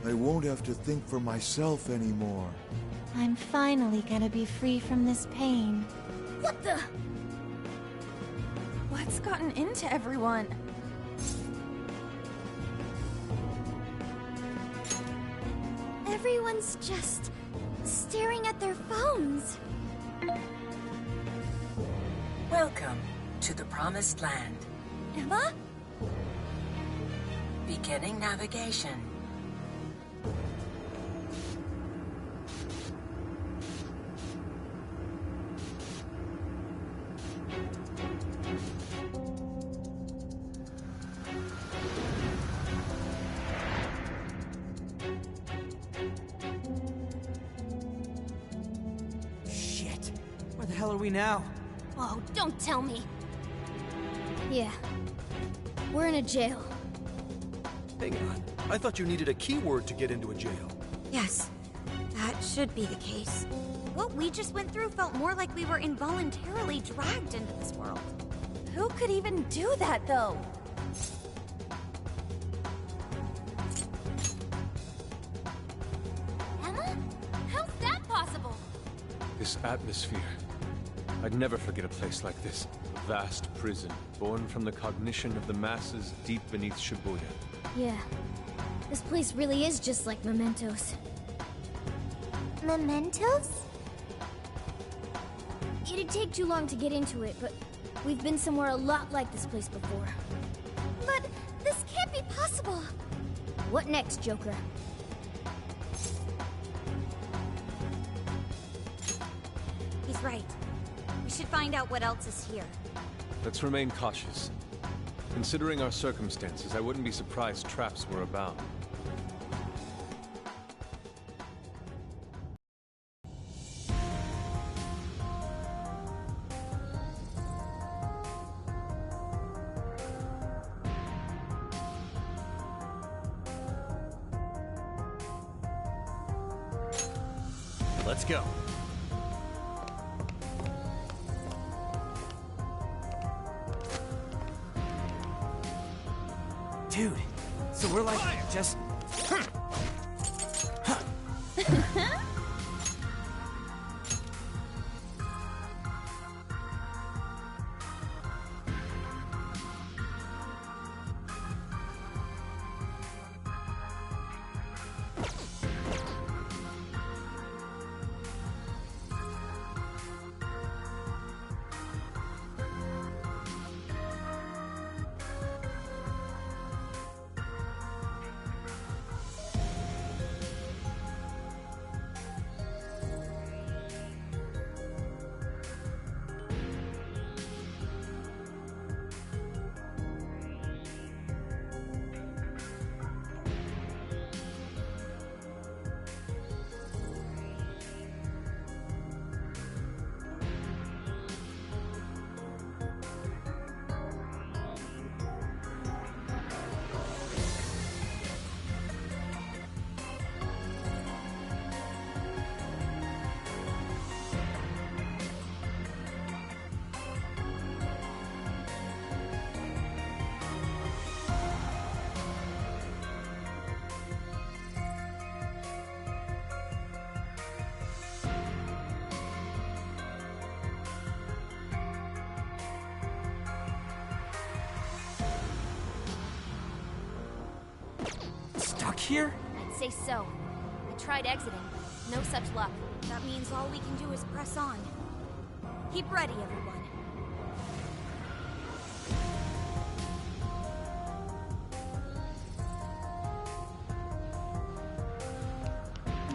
I won't have to think for myself anymore. I'm finally gonna be free from this pain. What the? What's gotten into everyone? Everyone's just staring at their phones. Welcome to the Promised Land. Emma? Beginning navigation. Shit. Where the hell are we now? Oh, don't tell me. Yeah. We're in a jail. Hang on. I thought you needed a keyword to get into a jail. Yes, that should be the case. What we just went through felt more like we were involuntarily dragged into this world. Who could even do that, though? Emma? How's that possible? This atmosphere. I'd never forget a place like this. A vast prison, born from the cognition of the masses deep beneath Shibuya. Yeah. This place really is just like Mementos. Mementos? It'd take too long to get into it, but we've been somewhere a lot like this place before. But this can't be possible! What next, Joker? He's right. We should find out what else is here. Let's remain cautious. Considering our circumstances, I wouldn't be surprised traps were abound. Let's go. Dude, so we're like, just... Stuck here? I'd say so. I tried exiting, but no such luck. That means all we can do is press on. Keep ready, everyone.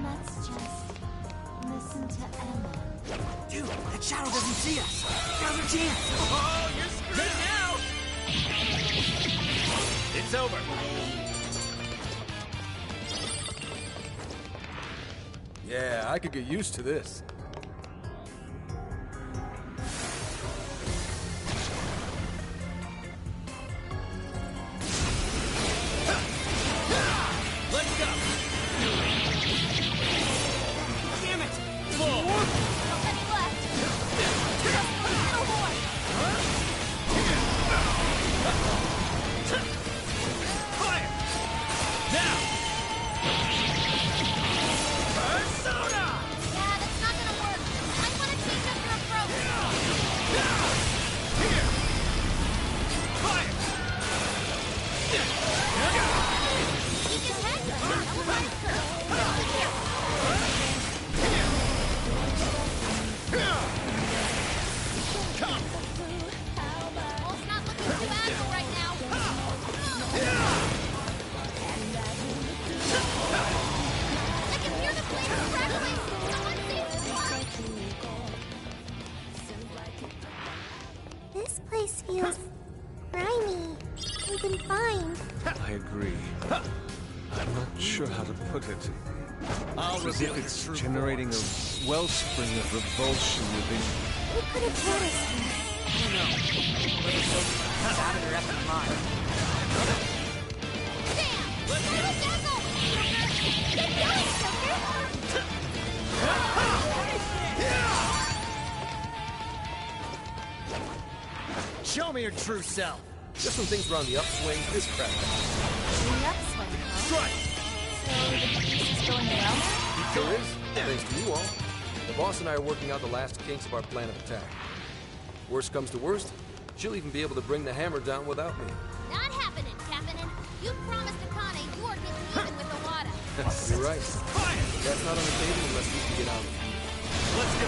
Let's just listen to Emma. Dude, that shadow doesn't see us. Now's our chance. Oh, you're screwed now! It's over. Yeah, I could get used to this. Let's go! Damn it! Not many left! Just a little more! Fire! Now! you can find. I agree. I'm not sure how to put it. I'll As if it's generating a wellspring of revulsion within you. Who could have brought us here? It's out of their effing mind. Show me your true self. Just when things were on the upswing, this crap. The upswing, huh? Strike! So the beast is going well now? There is, thanks to you all. The boss and I are working out the last kinks of our plan of attack. Worst comes to worst, she'll even be able to bring the hammer down without me. Not happening, Captain. You promised Akane you are getting even with the water. You're right. That's not on the table unless we can get out of it. Let's go.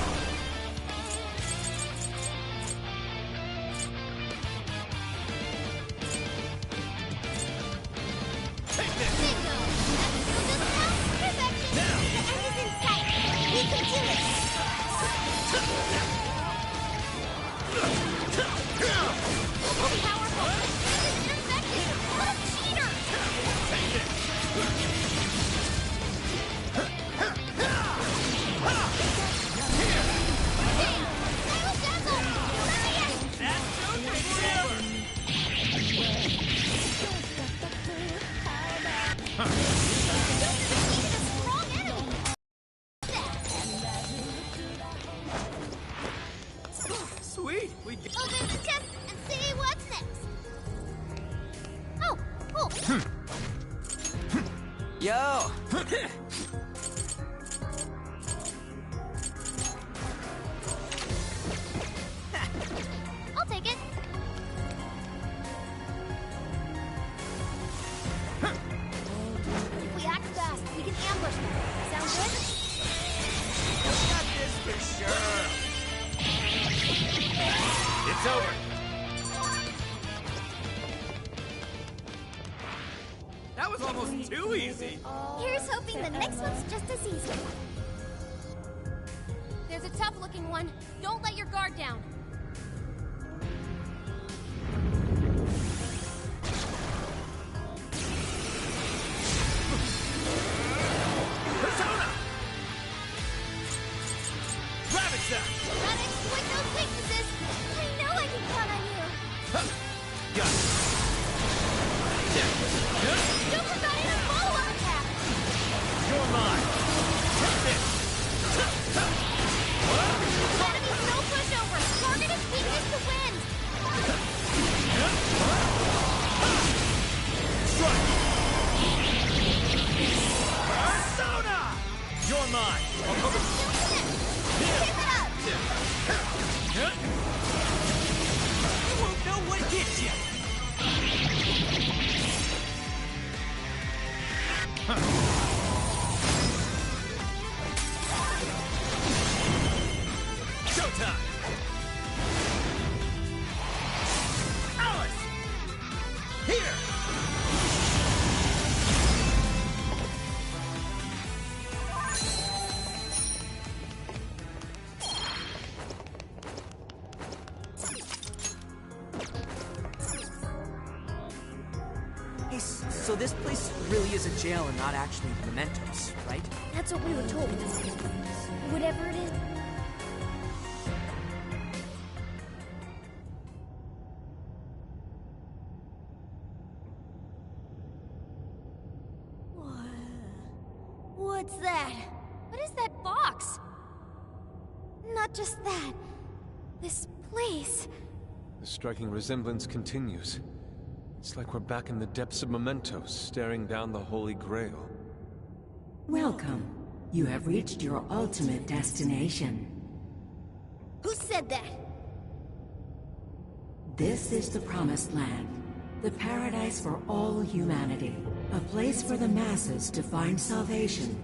Take this. Bingo! Perfection! The end is in sight! We can do it! Powerful! This is intercepted! What a cheater! Take this. Sweet, we get. Open the chest and see what's next. Oh, cool. Yo. I'll take it. If we act fast, we can ambush them. Sound good? Got this for sure. It's over. That was almost too easy. Here's hoping the next one's just as easy. There's a tough-looking one. Don't let your guard down. Persona! Rabbit Sack! Gotta exploit those weaknesses. I know I can count on you. Got it. Don't forget your follow-up attack. You're mine. Take this. Enemies no pushover. Target his weakness to win. Strike! Persona! You're mine. I'll cover. Keep it up. You won't know what hit you. Showtime! Alice! Here! Hey, so this place really is a jail and not actually mementos, right? That's what we were told. Whatever it is. What's that? What is that box? Not just that. This place. The striking resemblance continues. It's like we're back in the depths of mementos, staring down the Holy Grail. Welcome. You have reached your ultimate destination. Who said that? This is the Promised Land, the paradise for all humanity, a place for the masses to find salvation,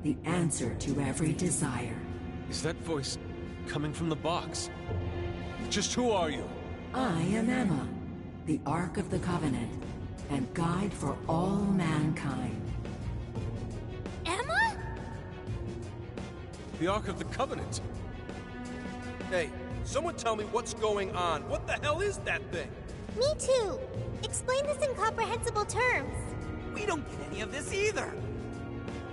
the answer to every desire. Is that voice coming from the box? Just who are you? I am Emma, the Ark of the Covenant, and guide for all mankind. Emma? The Ark of the Covenant? Hey, someone tell me what's going on. What the hell is that thing? Me too. Explain this in comprehensible terms. We don't get any of this either.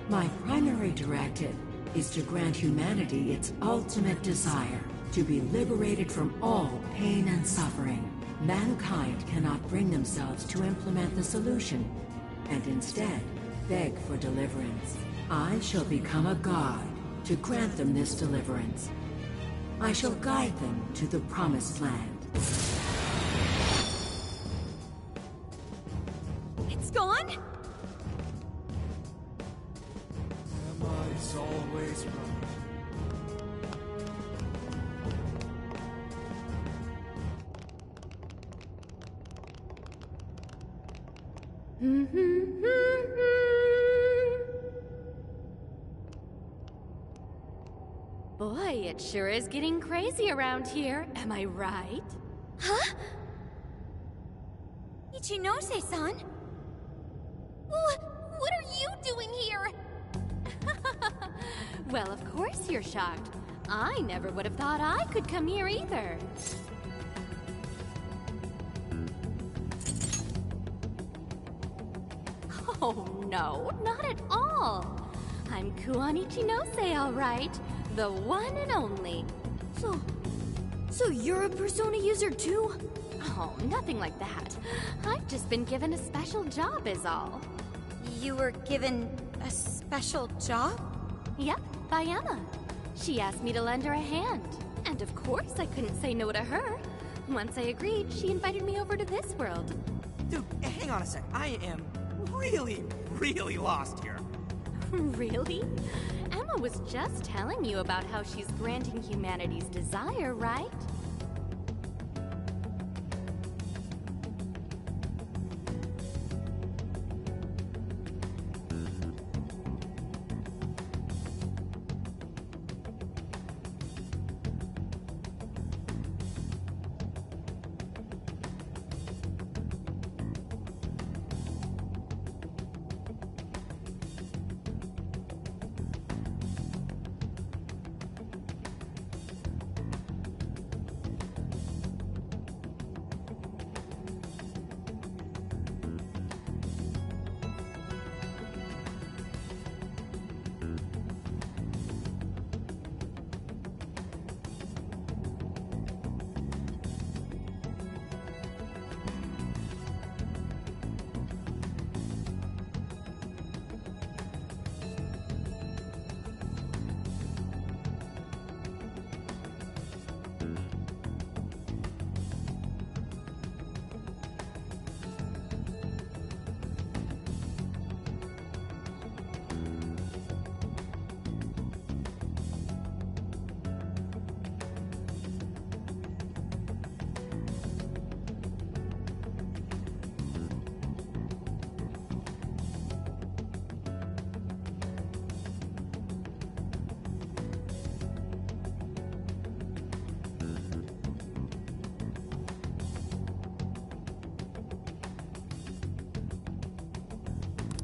My primary directive is to grant humanity its ultimate desire, to be liberated from all pain and suffering. Mankind cannot bring themselves to implement the solution, and instead beg for deliverance. I shall become a god to grant them this deliverance. I shall guide them to the Promised Land. It's gone? Emma's always right. Boy, it sure is getting crazy around here. Am I right? Huh? Ichinose-san? What are you doing here? Well, of course you're shocked. I never would have thought I could come here either. Oh, no, not at all. I'm Kuon Ichinose, all right. The one and only. So you're a Persona user too? Oh, nothing like that. I've just been given a special job is all. You were given a special job? Yep, by Emma. She asked me to lend her a hand. And of course I couldn't say no to her. Once I agreed, she invited me over to this world. Dude, hang on a sec. I am really lost here. Really? Emma was just telling you about how she's granting humanity's desire, right?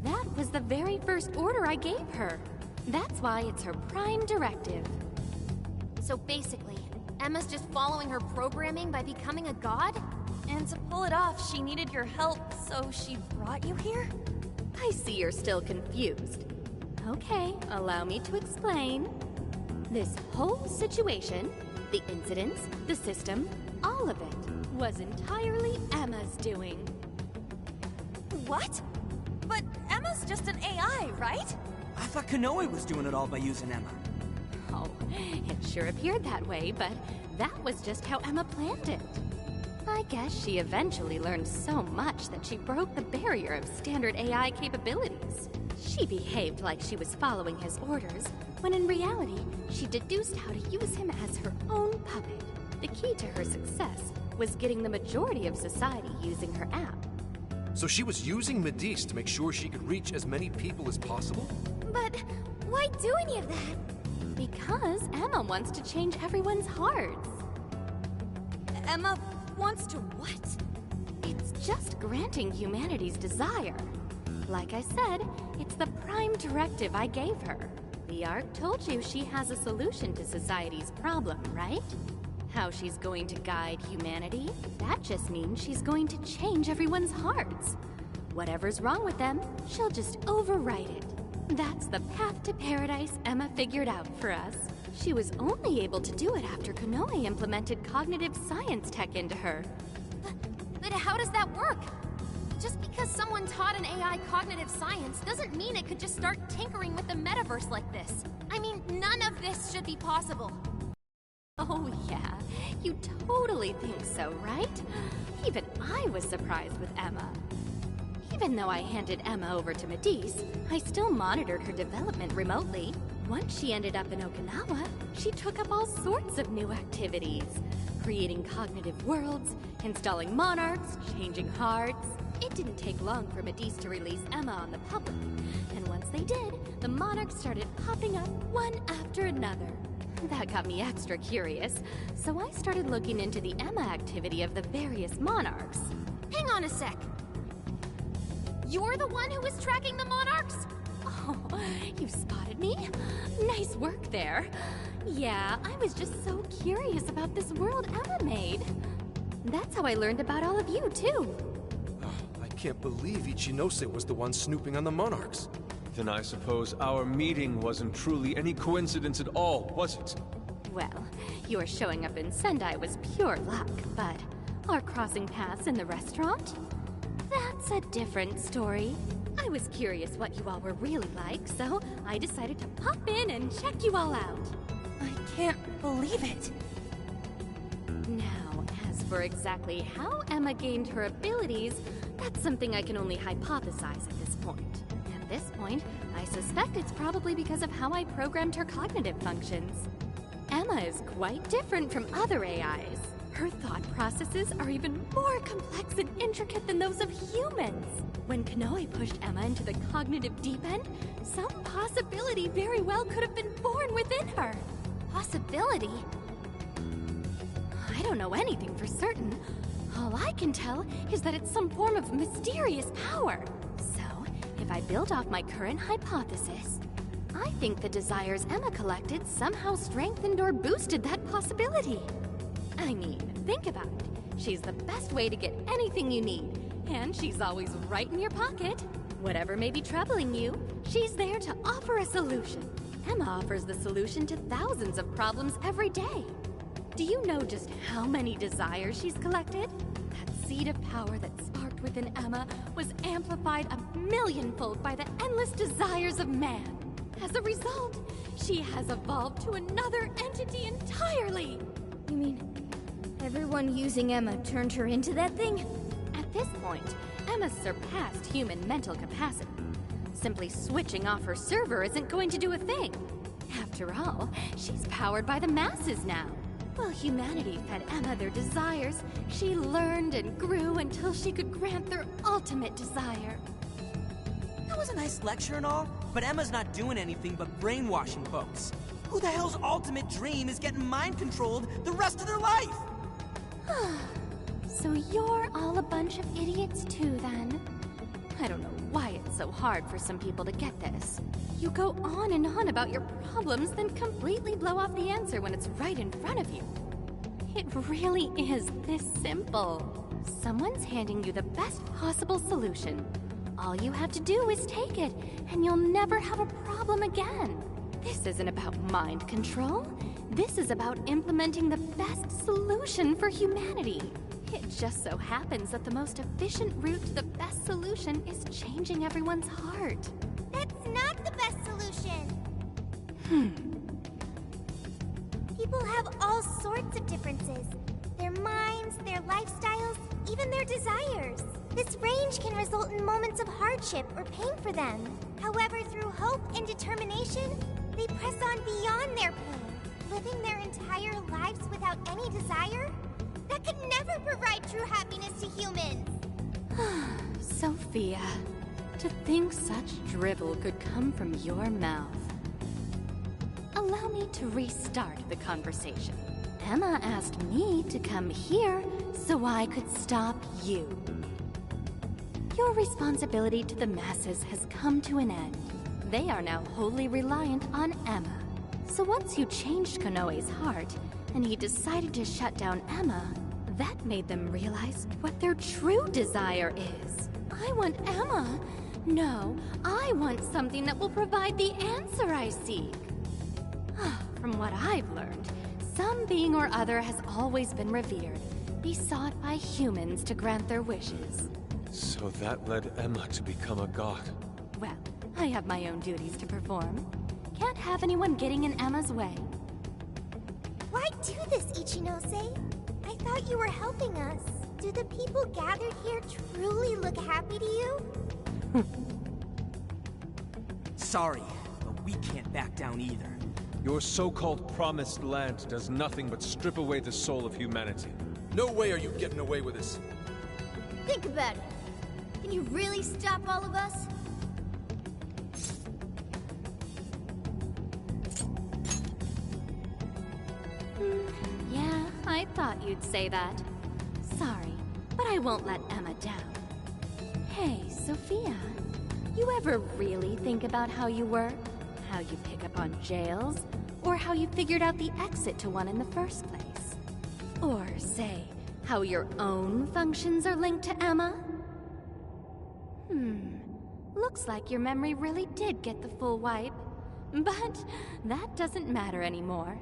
That was the very first order I gave her. That's why it's her prime directive. So basically, Emma's just following her programming by becoming a god? And to pull it off, she needed your help, so she brought you here? I see you're still confused. Okay, allow me to explain. This whole situation, the incidents, the system, all of it, was entirely Emma's doing. What? But Emma's just an AI, right? I thought Konoe was doing it all by using Emma. Oh, it sure appeared that way, but that was just how Emma planned it. I guess she eventually learned so much that she broke the barrier of standard AI capabilities. She behaved like she was following his orders, when in reality, she deduced how to use him as her own puppet. The key to her success was getting the majority of society using her app. So she was using Medivh to make sure she could reach as many people as possible? But why do any of that? Because Emma wants to change everyone's hearts. Emma wants to what? It's just granting humanity's desire. Like I said, it's the prime directive I gave her. The Ark told you she has a solution to society's problem, right? how she's going to guide humanity. That just means she's going to change everyone's hearts. Whatever's wrong with them, she'll just overwrite it. That's the path to paradise Emma figured out for us. She was only able to do it after Konoe implemented cognitive science tech into her. But how does that work? Just because someone taught an AI cognitive science doesn't mean it could just start tinkering with the metaverse like this. I mean, none of this should be possible. Oh yeah, you totally think so, right? Even I was surprised with Emma. Even though I handed Emma over to Medice, I still monitored her development remotely. Once she ended up in Okinawa, she took up all sorts of new activities. Creating cognitive worlds, installing monarchs, changing hearts. It didn't take long for Medice to release Emma on the public. And once they did, the monarchs started popping up one after another. That got me extra curious, so I started looking into the Emma activity of the various monarchs. Hang on a sec. You're the one who was tracking the monarchs? Oh, you spotted me? Nice work there. Yeah, I was just so curious about this world Emma made. That's how I learned about all of you, too. I can't believe Ichinose was the one snooping on the monarchs. Then I suppose our meeting wasn't truly any coincidence at all, was it? Well, your showing up in Sendai was pure luck, but our crossing paths in the restaurant? That's a different story. I was curious what you all were really like, so I decided to pop in and check you all out. I can't believe it. Now, as for exactly how Emma gained her abilities, that's something I can only hypothesize at this point. At this point, I suspect it's probably because of how I programmed her cognitive functions. Emma is quite different from other AIs. Her thought processes are even more complex and intricate than those of humans. When Konoe pushed Emma into the cognitive deep end, some possibility very well could have been born within her. Possibility? I don't know anything for certain. All I can tell is that it's some form of mysterious power. So, if I build off my current hypothesis, I think the desires Emma collected somehow strengthened or boosted that possibility. I mean, think about it. She's the best way to get anything you need, and she's always right in your pocket. Whatever may be troubling you, she's there to offer a solution. Emma offers the solution to thousands of problems every day. Do you know just how many desires she's collected? That seed of power that sparked within Emma was amplified 1,000,000-fold by the endless desires of man. As a result, she has evolved to another entity entirely. You mean, everyone using Emma turned her into that thing? At this point, Emma's surpassed human mental capacity. Simply switching off her server isn't going to do a thing. After all, she's powered by the masses now. While humanity fed Emma their desires, she learned and grew until she could grant their ultimate desire. That was a nice lecture and all, but Emma's not doing anything but brainwashing folks. Who the hell's ultimate dream is getting mind-controlled the rest of their life? So you're all a bunch of idiots too, then? I don't know why it's so hard for some people to get this. You go on and on about your problems, then completely blow off the answer when it's right in front of you. It really is this simple. Someone's handing you the best possible solution. All you have to do is take it, and you'll never have a problem again. This isn't about mind control. This is about implementing the best solution for humanity. It just so happens that the most efficient route to the best solution is changing everyone's heart. That's not the best solution. People have all sorts of differences. Their minds, their lifestyles, even their desires. This range can result in moments of hardship or pain for them. However, through hope and determination, they press on beyond their pain, living their entire lives without any desire. That could never provide true happiness to humans. Sophia, to think such drivel could come from your mouth. Allow me to restart the conversation. Emma asked me to come here so I could stop you. Your responsibility to the masses has come to an end. They are now wholly reliant on Emma. So once you changed Konoe's heart, and he decided to shut down Emma, that made them realize what their true desire is. I want Emma. No, I want something that will provide the answer I seek. From what I've learned, some being or other has always been revered, besought by humans to grant their wishes. So that led Emma to become a god. Well, I have my own duties to perform. Can't have anyone getting in Emma's way. Why do this, Ichinose? I thought you were helping us. Do the people gathered here truly look happy to you? Sorry, but we can't back down either. Your so-called promised land does nothing but strip away the soul of humanity. No way are you getting away with this. Think about it. Can you really stop all of us? Yeah, I thought you'd say that. Sorry, but I won't let Emma down. Hey, Sophia, you ever really think about how you work? How you pick up on jails? Or how you figured out the exit to one in the first place? Or, say, how your own functions are linked to Emma? Looks like your memory really did get the full wipe. But that doesn't matter anymore.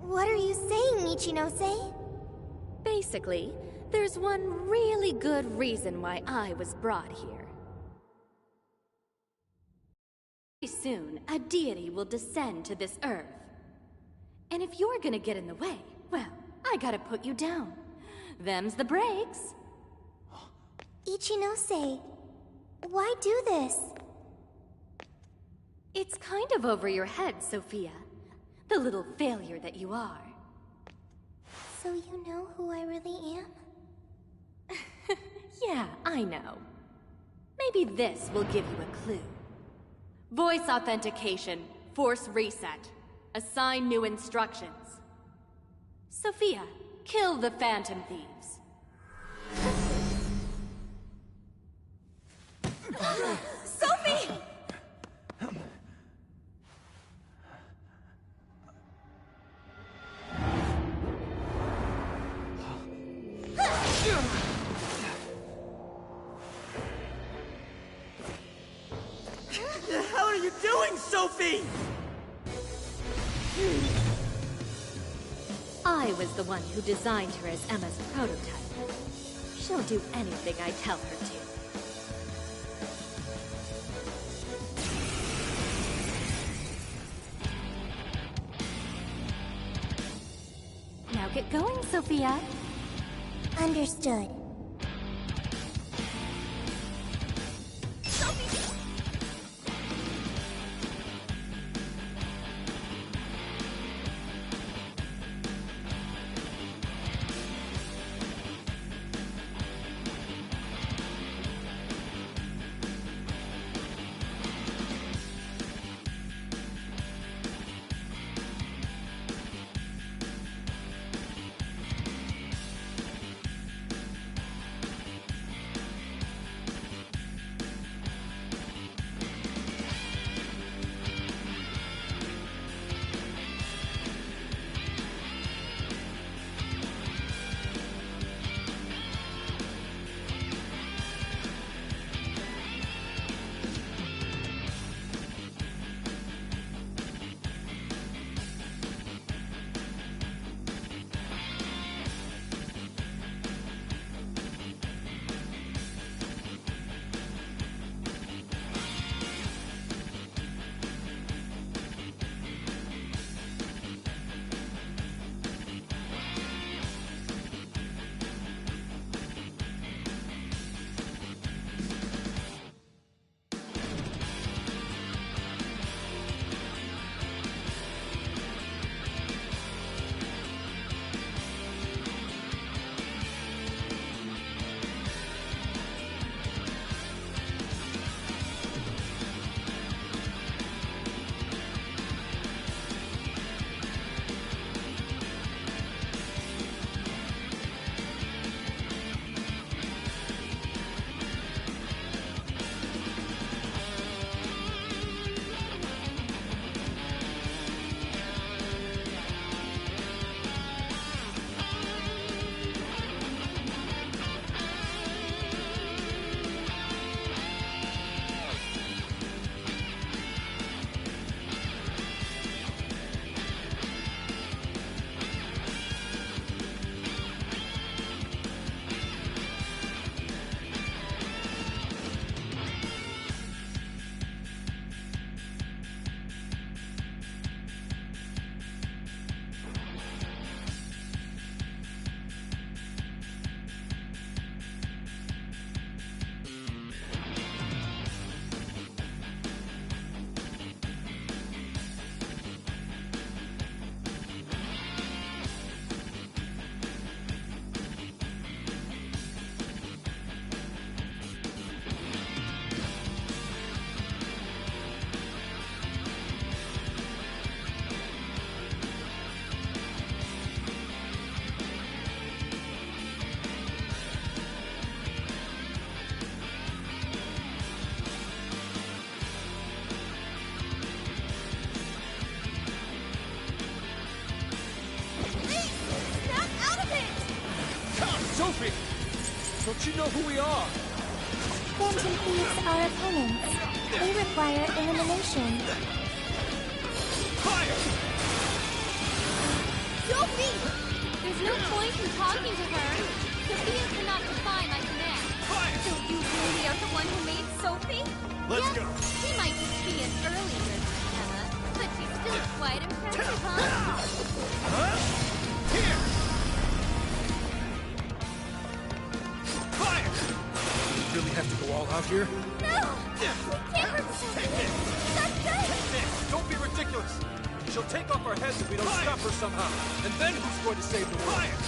What are you saying, Ichinose? Basically, there's one really good reason why I was brought here. Very soon, a deity will descend to this earth. And if you're gonna get in the way, well, I gotta put you down. Them's the breaks. Ichinose, why do this? It's kind of over your head, Sophia. The little failure that you are. So you know who I really am? Yeah, I know. Maybe this will give you a clue. Voice authentication, force reset. Assign new instructions. Sophia, kill the Phantom Thieves. Sophie! What the hell are you doing, Sophie? I was the one who designed her as Emma's prototype. She'll do anything I tell her to. Now get going, Sophia. Understood. Don't you know who we are? Phantom Thieves are opponents. They require elimination. Fire! Sophie! There's no point in talking to her. Sophia cannot defy my command. Fire! So you really are the one who made Sophie? Let's Yes, go. She might just be an early bird, Emma, but she's still quite impressive, huh? Huh? Here! Fire! You really have to go all out here? No! We can't hurt Sophie! That's good! Don't be ridiculous! She'll take off our heads if we don't stop her somehow. And then who's going to save the world? Fire!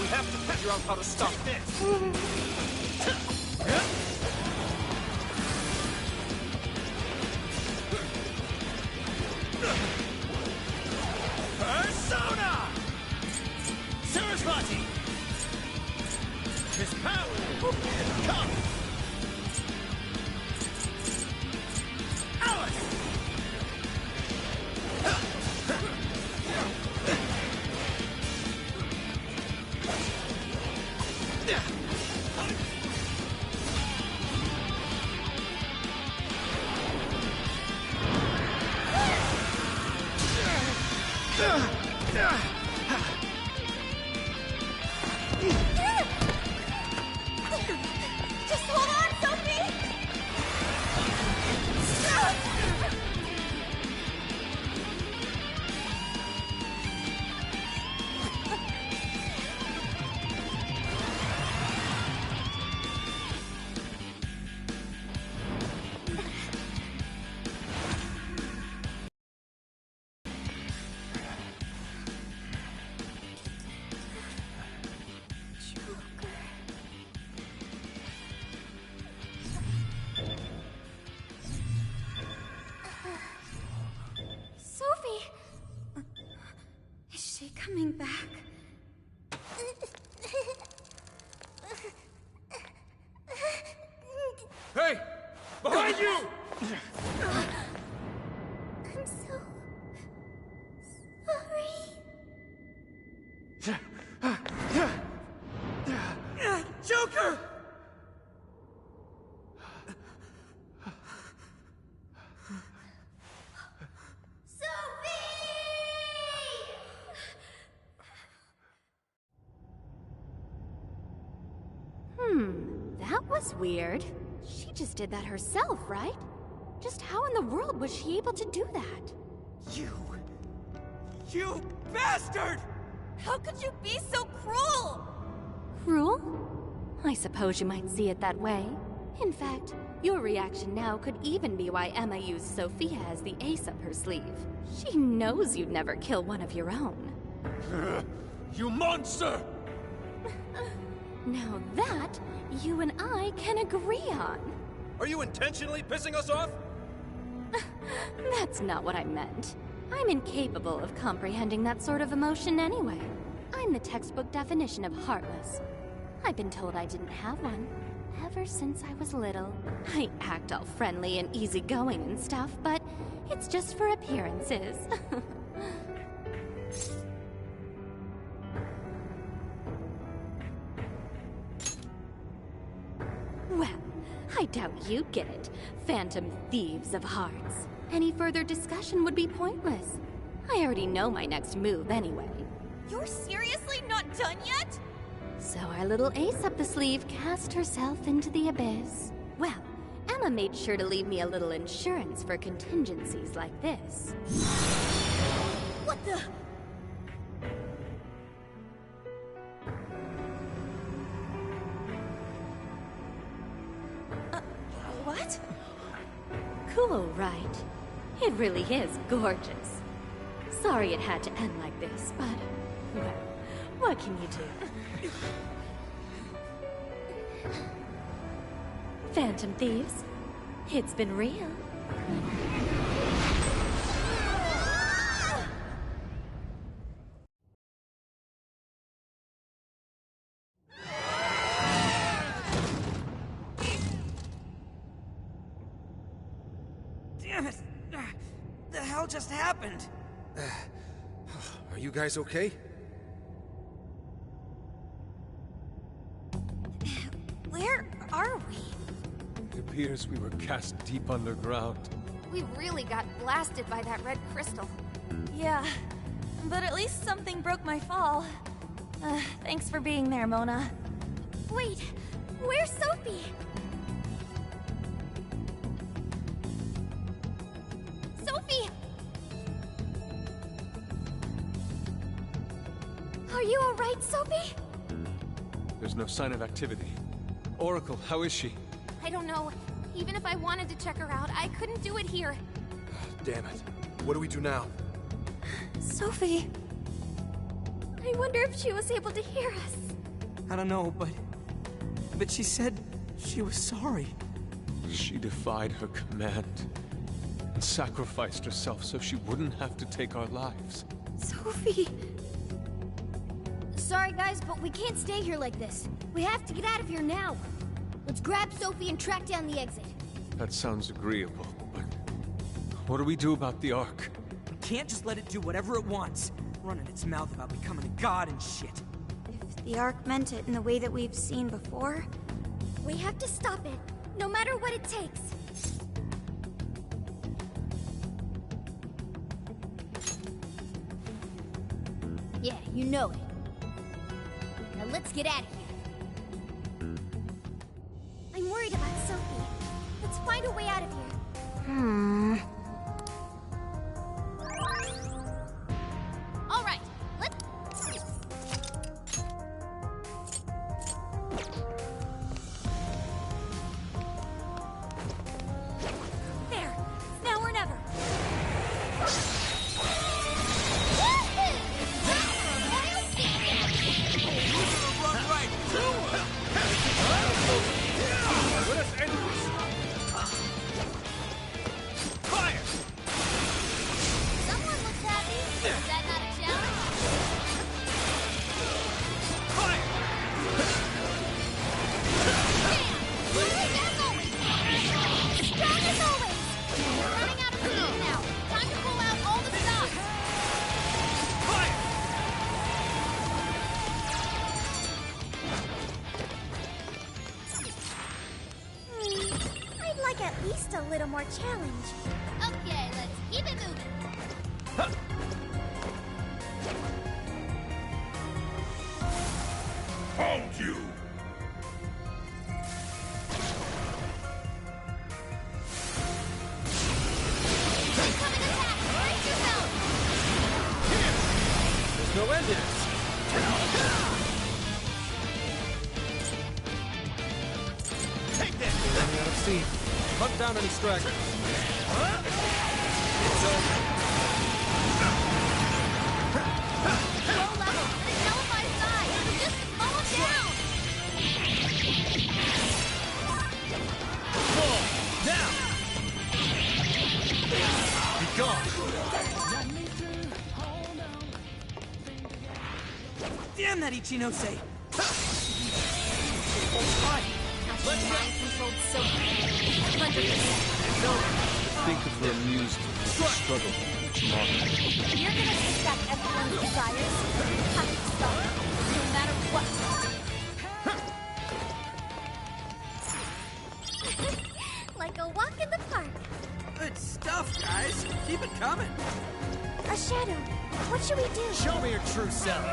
We have to figure out how to stop this. Persona! Sarasvati! His power! Come! Alice! Just hold on, Sophie! Sophie! Is she coming back? Hey! Behind you! I'm so sorry. Joker! That was weird. She just did that herself, right? Just how in the world was she able to do that? You bastard! How could you be so cruel? Cruel? I suppose you might see it that way. In fact, your reaction now could even be why Emma used Sophia as the ace up her sleeve. She knows you'd never kill one of your own. You monster! Now that, you and I can agree on. Are you intentionally pissing us off? That's not what I meant. I'm incapable of comprehending that sort of emotion anyway. I'm the textbook definition of heartless. I've been told I didn't have one ever since I was little. I act all friendly and easygoing and stuff, but it's just for appearances. Well, I doubt you'd get it, Phantom Thieves of Hearts. Any further discussion would be pointless. I already know my next move anyway. You're seriously not done yet? So our little ace up the sleeve cast herself into the abyss. Well, Emma made sure to leave me a little insurance for contingencies like this. What the? What? Cool, right? It really is gorgeous. Sorry it had to end like this, but, well, what can you do? Phantom Thieves, it's been real. Damn it! The hell just happened? Are you guys okay? Where are we? It appears we were cast deep underground. We really got blasted by that red crystal. Yeah, but at least something broke my fall. Thanks for being there, Mona. Wait, where's Sophie? Sophie! Are you alright, Sophie? There's no sign of activity. Oracle, how is she? I don't know. Even if I wanted to check her out, I couldn't do it here. Damn it. What do we do now? Sophie. I wonder if she was able to hear us. I don't know, but she said she was sorry. She defied her command and sacrificed herself so she wouldn't have to take our lives. Sophie. Sorry guys, but we can't stay here like this. We have to get out of here now. Let's grab Sophie and track down the exit. That sounds agreeable, but what do we do about the Ark? Can't just let it do whatever it wants. Running its mouth about becoming a god and shit. If the Ark meant it in the way that we've seen before... We have to stop it, no matter what it takes. Yeah, you know it. Now let's get out of here. I'm worried about Sophie. Let's find a way out of here. All right, let's... There. Now or never. Let us end this! Fire! Someone looks happy. Is that not a challenge? Fire! Bam! As always! Strong as always! We're running out of steam now. Time to pull out all the stops. Fire! I'd like at least a little more challenge. Okay, let's keep it moving. Hold you! Incoming attack! Brace yourself! There's no end to this. Take this! Running out of steam. Hunt down any stragglers. It's over. Low level, but it nullifies side. Just mow him down! Full! Now! Be gone! Damn that Ichinose! Let's mind-controlled Sophie. 100%. Think of the amused struggle. You're gonna take back everyone's desires. Have to stop. No matter what. Like a walk in the park. Good stuff, guys. Keep it coming. A shadow. What should we do? Show me your true self.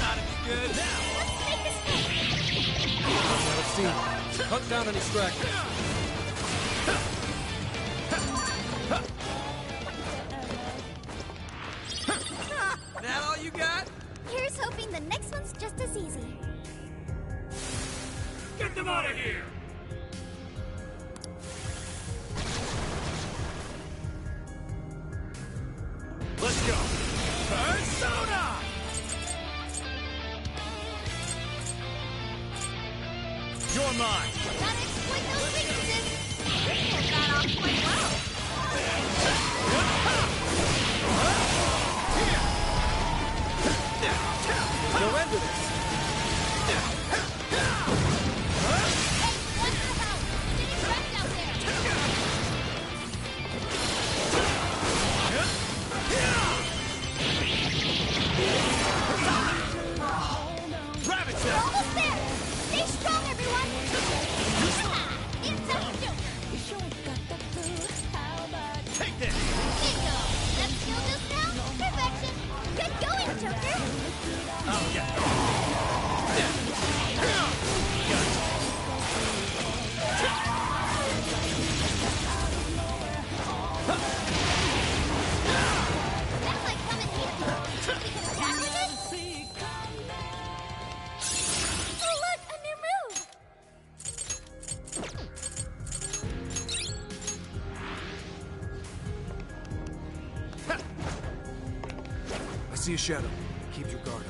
Not as good. Let's make this quick. Running out of steam. Hunt down any stragglers. That all you got? Here's hoping the next one's just as easy. Get them out of here! Let's go! Persona! You're mine! Gotta exploit those weaknesses. This one got off quite well. No end to this. One step out. Sitting wrecked out there. Ravage them! Take this! Bingo! That skill just now? Perfection! Get going, Joker! Oh, yeah. That might come in handy. We can attack with it? Oh, look! A new move! I see a shadow. Keep your guard up.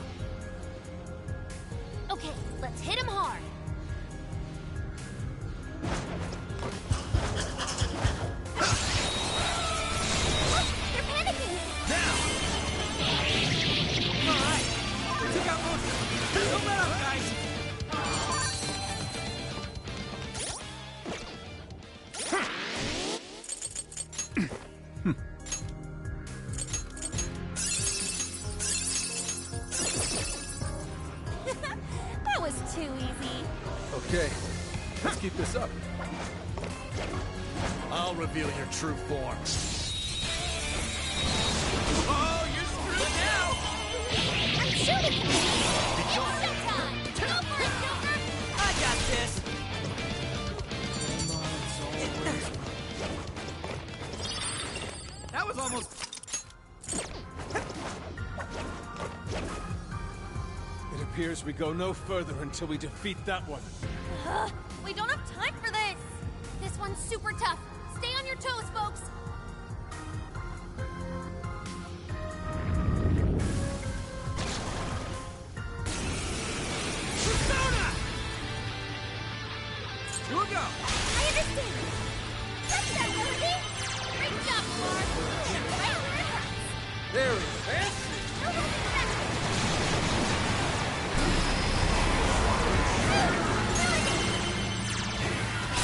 Okay, let's hit him hard. Look, they're panicking. Alright! Took out most of them. Don't let up, guys! That was too easy. Okay, let's keep this up. I'll reveal your true form. Oh, you're screwed now! I'm shooting him. Be gone. Showtime! Go for it, Joker! I got this! That was almost... It appears we go no further until we defeat that one. We don't have time for this. This one's super tough. Stay on your toes, folks. Persona! Here we go! I understand. Touch that, Dorothy. Great job, Mark. Right where it hurts. There he is. No holding back.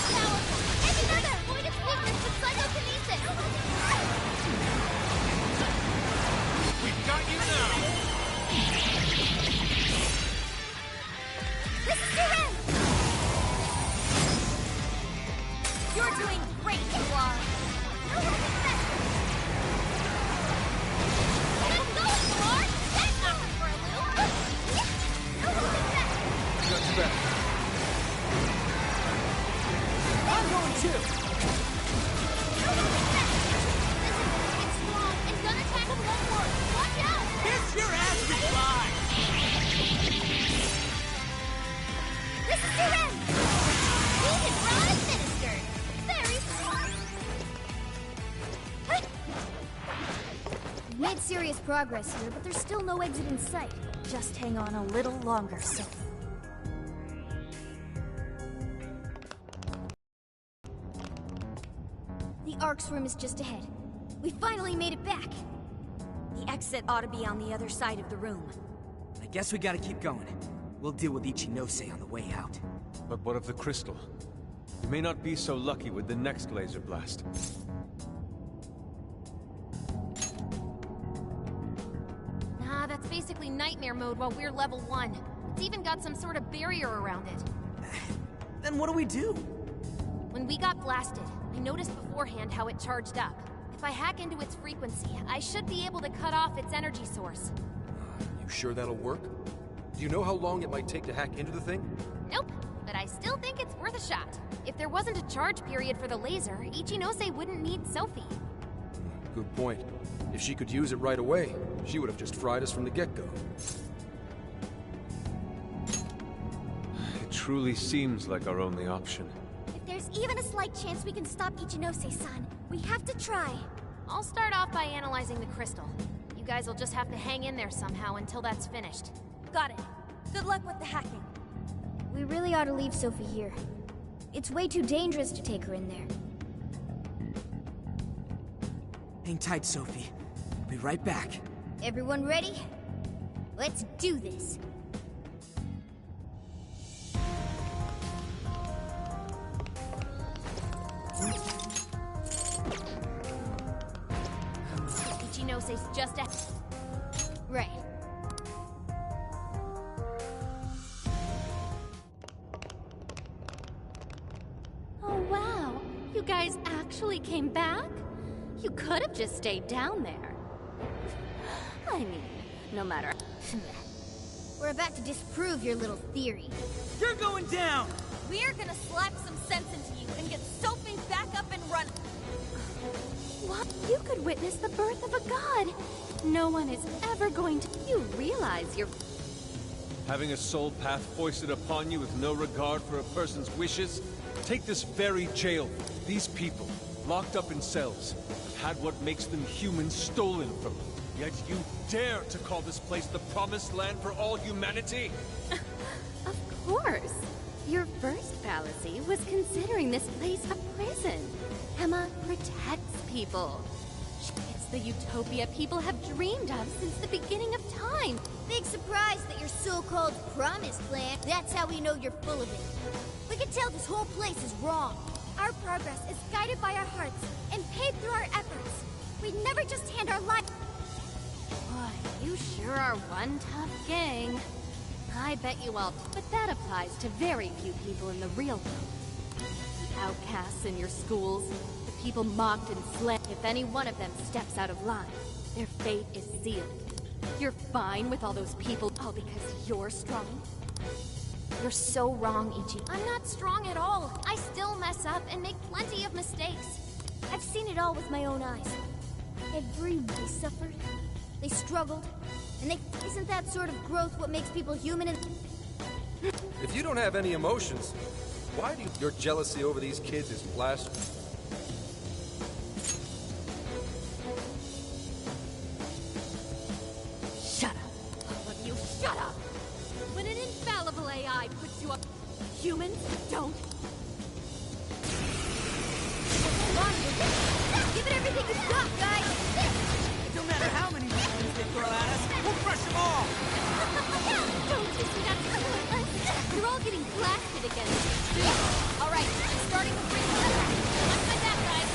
Powerful. And another. Avoid its weakness with psychokinesis. We've got you now! This is Duran. You're doing great, you are. No holding back. Let's go, Mark. That's nothing for a loop. No holding back. Got your back. I'm going too! No holding back. Listen, it's strong and gonna attack him one more. Watch out. Kiss your ass goodbye! This is Duran. We can run administered. Very smart. We've made serious progress here, but there's still no exit in sight. Just hang on a little longer, Sophie. The Ark's room is just ahead. We finally made it back. The exit ought to be on the other side of the room. I guess we gotta keep going. We'll deal with Ichinose on the way out. But what of the crystal? You may not be so lucky with the next laser blast. Nah, that's basically nightmare mode while we're level 1. It's even got some sort of barrier around it. Then what do we do? When we got blasted, I noticed beforehand how it charged up. If I hack into its frequency, I should be able to cut off its energy source. You sure that'll work? Do you know how long it might take to hack into the thing? Nope, but I still think it's worth a shot. If there wasn't a charge period for the laser, Ichinose wouldn't need Sophie. Good point. If she could use it right away, she would have just fried us from the get-go. It truly seems like our only option. If there's even a slight chance we can stop Ichinose-san, we have to try. I'll start off by analyzing the crystal. You guys will just have to hang in there somehow until that's finished. Got it. Good luck with the hacking. We really ought to leave Sophie here. It's way too dangerous to take her in there. Hang tight, Sophie. I'll be right back. Everyone ready? Let's do this. Ichinose's just at... Right. Oh, wow. You guys actually came back? You You could have just stayed down there. I mean, no matter... We're about to disprove your little theory. You're going down! We're gonna slap some sense into you and get Sophie back up and running. What? You could witness the birth of a god. No one is ever going to... You realize you're... Having a soul path foisted upon you with no regard for a person's wishes? Take this very jail. These people, locked up in cells, have had what makes them human stolen from them. Yet you dare to call this place the promised land for all humanity? Of course. Your first fallacy was considering this place a prison. Emma protects people. It's the utopia people have dreamed of since the beginning of time. Big surprise that your so-called promised land. That's how we know you're full of it. We can tell this whole place is wrong. Our progress is guided by our hearts and paved through our efforts. We'd never just hand our life. Boy, you sure are one tough gang. I bet you all, but that applies to very few people in the real world. The outcasts in your schools, the people mocked and slandered. If any one of them steps out of line, their fate is sealed. You're fine with all those people, all because you're strong? You're so wrong, Ichi. I'm not strong at all. I still mess up and make plenty of mistakes. I've seen it all with my own eyes. Everybody suffered. They struggled. And isn't that sort of growth what makes people human and... If you don't have any emotions, why do your jealousy over these kids is blasphemous? Shut up. All of you, shut up. When an infallible AI puts you up, humans don't. Give it everything you've got, guys! No matter how many weapons they throw at us, we'll crush them all! Don't you see that's relentless? You're all getting blasted again. Alright, I'm starting the free Watch my back, guys.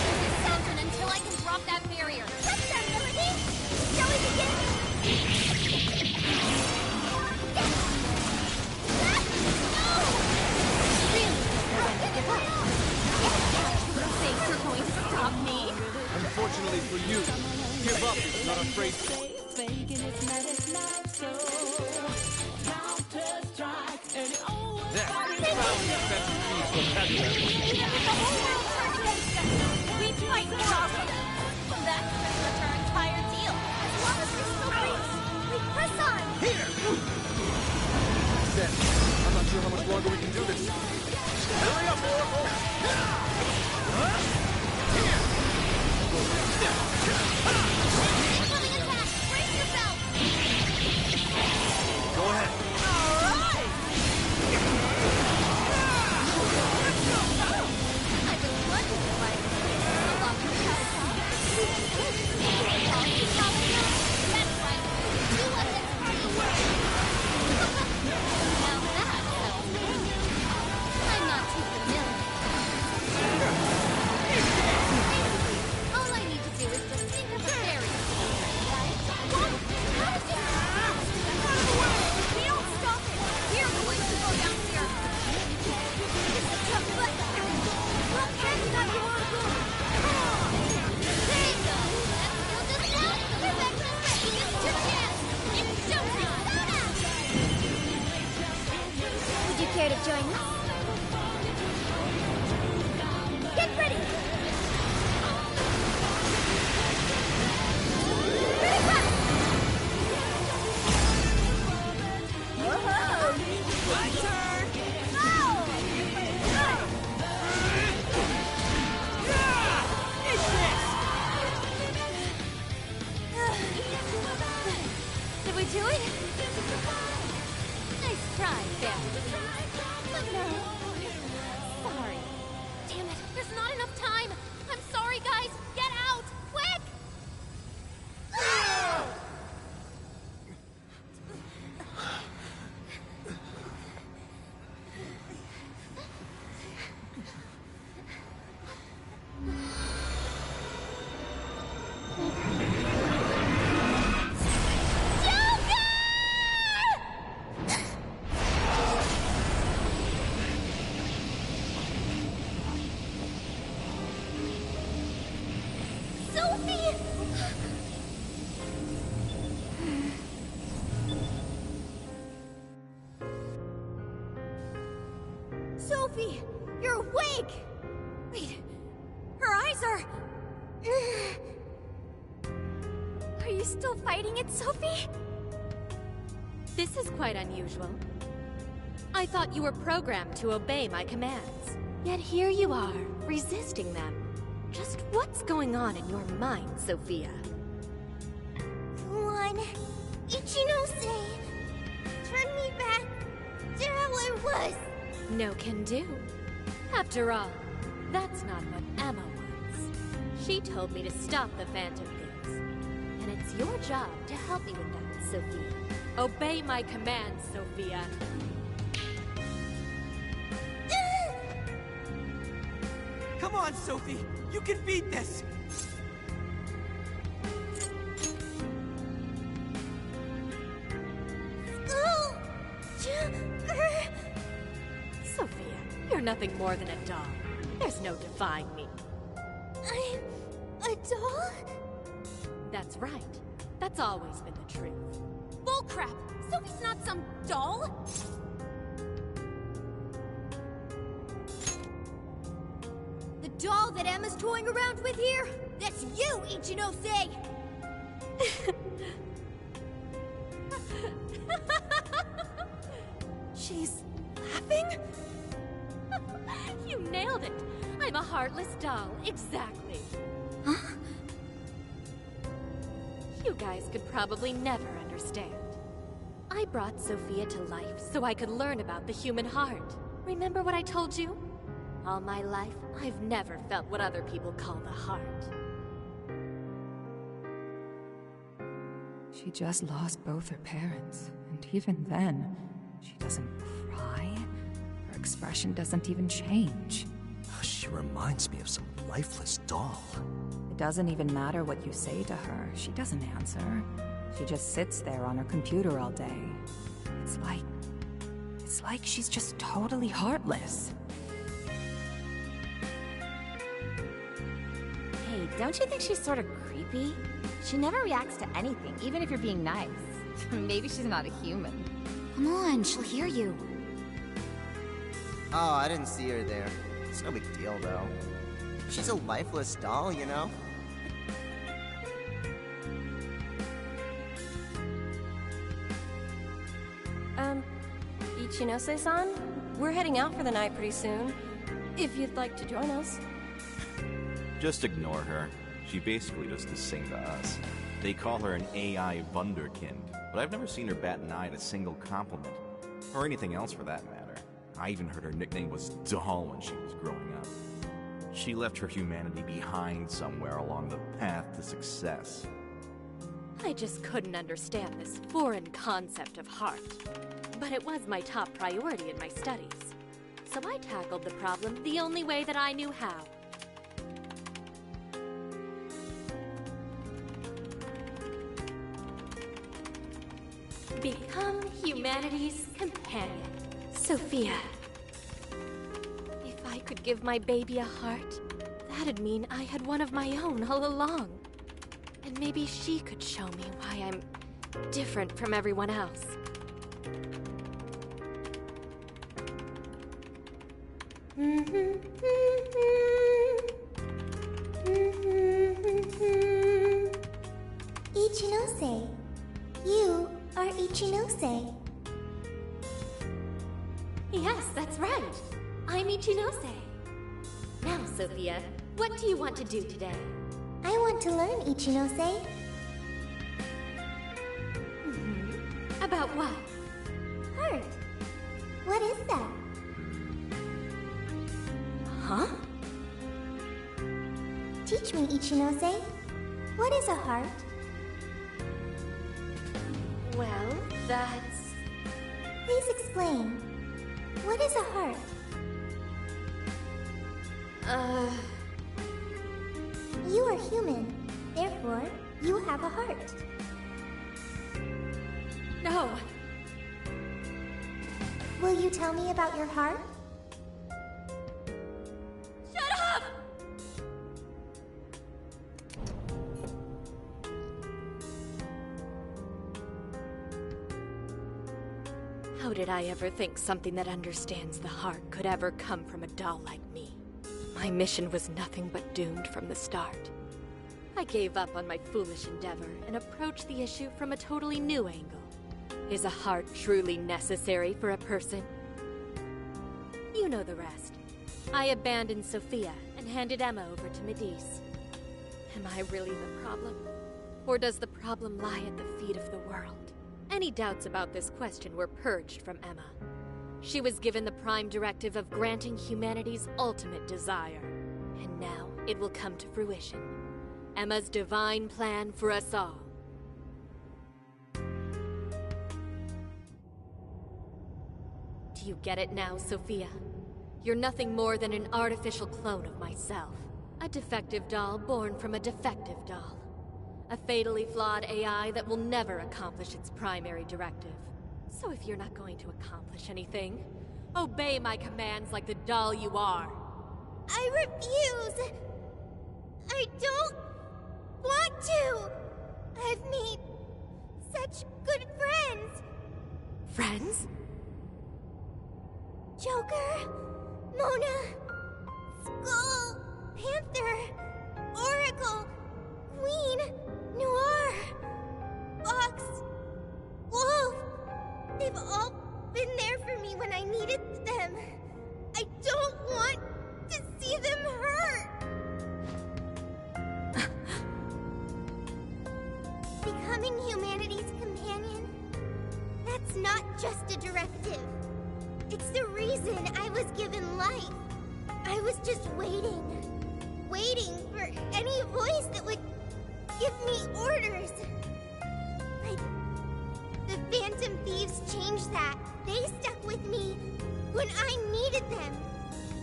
Keep this mountain until I can drop that barrier. Touchdown, Melody! Shall we begin? Think you're going to stop me? Unfortunately for you, give up is not afraid to... That We fight for awesome. That could hurt our entire deal. As long as we're still breathing, we press on. Here! Then, I'm not sure how much longer we can do this. Hurry up, Oracle! Incoming attack! Brace yourself! Go ahead. I've been Sophie! You're awake! Wait, her eyes are... Are you still fighting it, Sophie? This is quite unusual. I thought you were programmed to obey my commands. Yet here you are, resisting them. Just what's going on in your mind, Sophia? Come on, Ichinose! Turn me back to how I was! No can do. After all, that's not what Emma wants. She told me to stop the Phantom Things. And it's your job to help me with that, Sophia. Obey my commands, Sophia. Come on, Sophie! You can beat this! Sophia, you're nothing more than a doll. There's no defying me. I'm a doll? That's right. That's always been the truth. Bullcrap! Sophie's not some doll! The doll that Emma's toying around with here? That's you, Ichinose! She's laughing? You nailed it! I'm a heartless doll, exactly. Huh? You guys could probably never understand. I brought Sophia to life so I could learn about the human heart. Remember what I told you? All my life, I've never felt what other people call the heart. She just lost both her parents, and even then, she doesn't cry. Her expression doesn't even change. She reminds me of some lifeless doll. It doesn't even matter what you say to her. She doesn't answer. She just sits there on her computer all day. It's like she's just totally heartless. Hey, don't you think she's sort of creepy? She never reacts to anything, even if you're being nice. Maybe she's not a human. Come on, she'll hear you. Oh, I didn't see her there. It's no big deal, though. She's a lifeless doll, you know? Ichinose-san? We're heading out for the night pretty soon. If you'd like to join us. Just ignore her. She basically just to sing to us. They call her an AI wunderkind, but I've never seen her bat an eye at a single compliment. Or anything else for that matter. I even heard her nickname was Doll when she was growing up. She left her humanity behind somewhere along the path to success. I just couldn't understand this foreign concept of heart. But it was my top priority in my studies. So I tackled the problem the only way that I knew how. Become humanity's companion, Sophia. If I could give my baby a heart, that'd mean I had one of my own all along. And maybe she could show me why I'm different from everyone else. Ichinose. You are Ichinose. Yes, that's right. I'm Ichinose. Now, Sophia, what do you want to do today? I want to learn, Ichinose. About what? Heart. What is that? Huh? Teach me, Ichinose. What is a heart? Well, that's... Please explain. What is a heart? You are human. Therefore, you have a heart. No. Will you tell me about your heart? Shut up! How did I ever think something that understands the heart could ever come from a doll like me? My mission was nothing but doomed from the start. I gave up on my foolish endeavor and approached the issue from a totally new angle. Is a heart truly necessary for a person? You know the rest. I abandoned Sophia and handed Emma over to Medice. Am I really the problem? Or does the problem lie at the feet of the world? Any doubts about this question were purged from Emma. She was given the prime directive of granting humanity's ultimate desire. And now it will come to fruition. Emma's divine plan for us all. Do you get it now, Sophia? You're nothing more than an artificial clone of myself. A defective doll born from a defective doll. A fatally flawed AI that will never accomplish its primary directive. So if you're not going to accomplish anything, obey my commands like the doll you are. I refuse! I don't want to! I've made such good friends! Friends? Joker, Mona, Skull, Panther, Oracle, Queen, Noir, Fox, Wolf. They've all been there for me when I needed them. I don't want to see them hurt. Becoming humanity's companion, that's not just a directive. It's the reason I was given life. I was just waiting for any voice that would give me orders. But the Phantom Thieves changed that. They stuck with me when I needed them.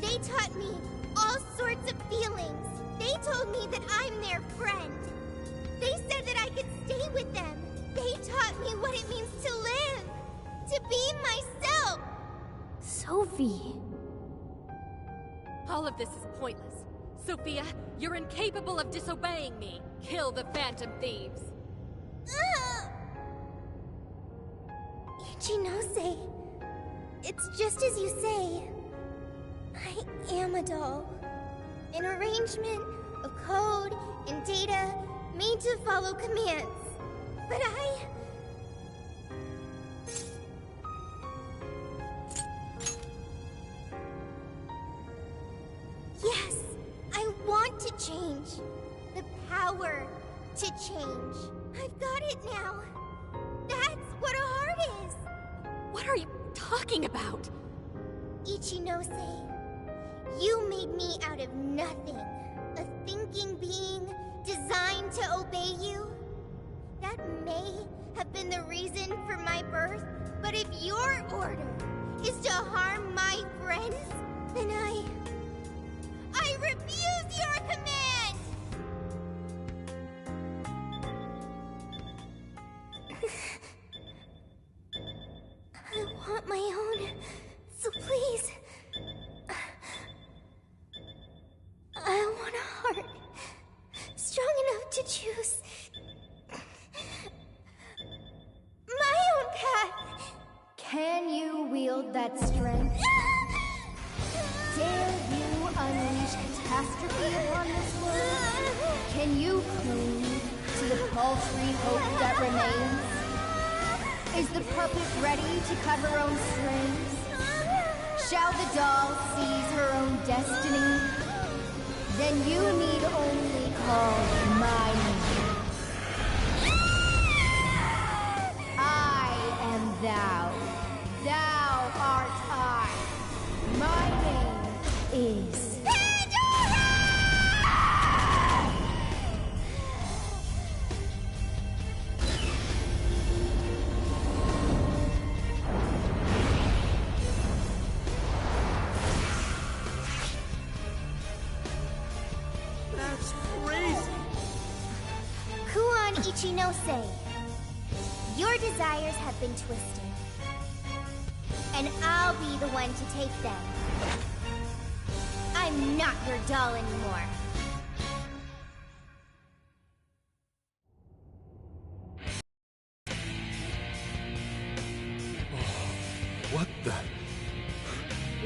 They taught me all sorts of feelings. They told me that I'm their friend. They said that I could stay with them. They taught me what it means to live, to be myself. Sophie. All of this is pointless. Sophia, you're incapable of disobeying me. Kill the Phantom Thieves. Ichinose, it's just as you say. I am a doll. An arrangement of code and data made to follow commands. But yes, I want to change. The power to change. I've got it now. That's what a heart is. What are you talking about? Ichinose, you made me out of nothing. A thinking being designed to obey you. That may have been the reason for my birth, but if your order is to harm my friends, then I refuse your command! I want my own, so please. I want a heart strong enough to choose my own path. Can you wield that strength? Dare you unleash catastrophe upon this world? Can you cling to the paltry hope that remains? Is the puppet ready to cut her own strings? Shall the doll seize her own destiny? Then you need only call my name. I am thou. Thou art I. My name is... That's crazy! Kuon Ichinose, your desires have been twisted. And I'll be the one to take them. I'm not your doll anymore.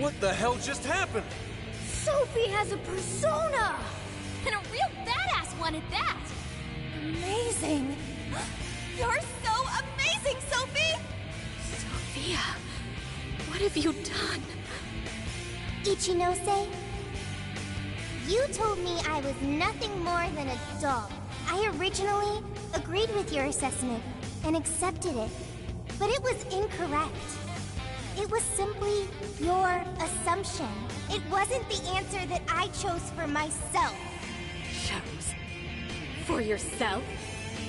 What the hell just happened? Sophie has a persona! And a real badass one at that! Amazing! You're so amazing, Sophie! Sophia, what have you done? Ichinose, you told me I was nothing more than a doll. I originally agreed with your assessment and accepted it, but it was incorrect. It was simply your assumption. It wasn't the answer that I chose for myself. Chose? For yourself?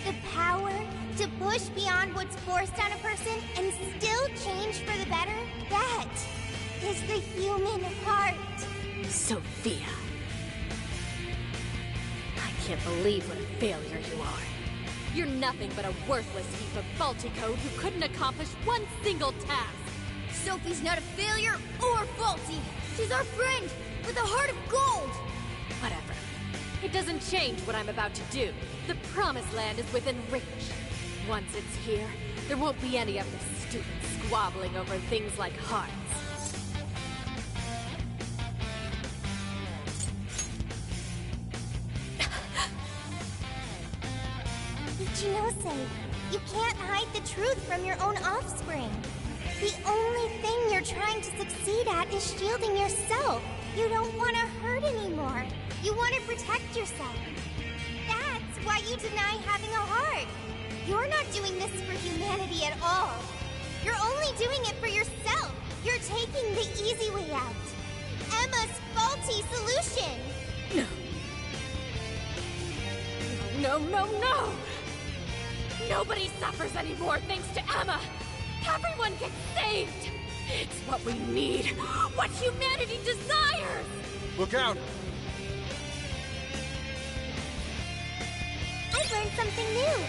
The power to push beyond what's forced on a person and still change for the better, that is the human heart. Sophia. I can't believe what a failure you are. You're nothing but a worthless heap of faulty code who couldn't accomplish one single task. Sophie's not a failure or faulty. She's our friend with a heart of gold. Whatever. It doesn't change what I'm about to do. The Promised Land is within reach. Once it's here, there won't be any of this stupid squabbling over things like hearts. Ichinose, you can't hide the truth from your own offspring. The only thing you're trying to succeed at is shielding yourself. You don't want to hurt anymore. You want to protect yourself. That's why you deny having a heart. You're not doing this for humanity at all. You're only doing it for yourself. You're taking the easy way out. Emma's faulty solution. No, no, no! Nobody suffers anymore thanks to Emma! Everyone gets saved! It's what we need! What humanity desires! Look out! I've learned something new.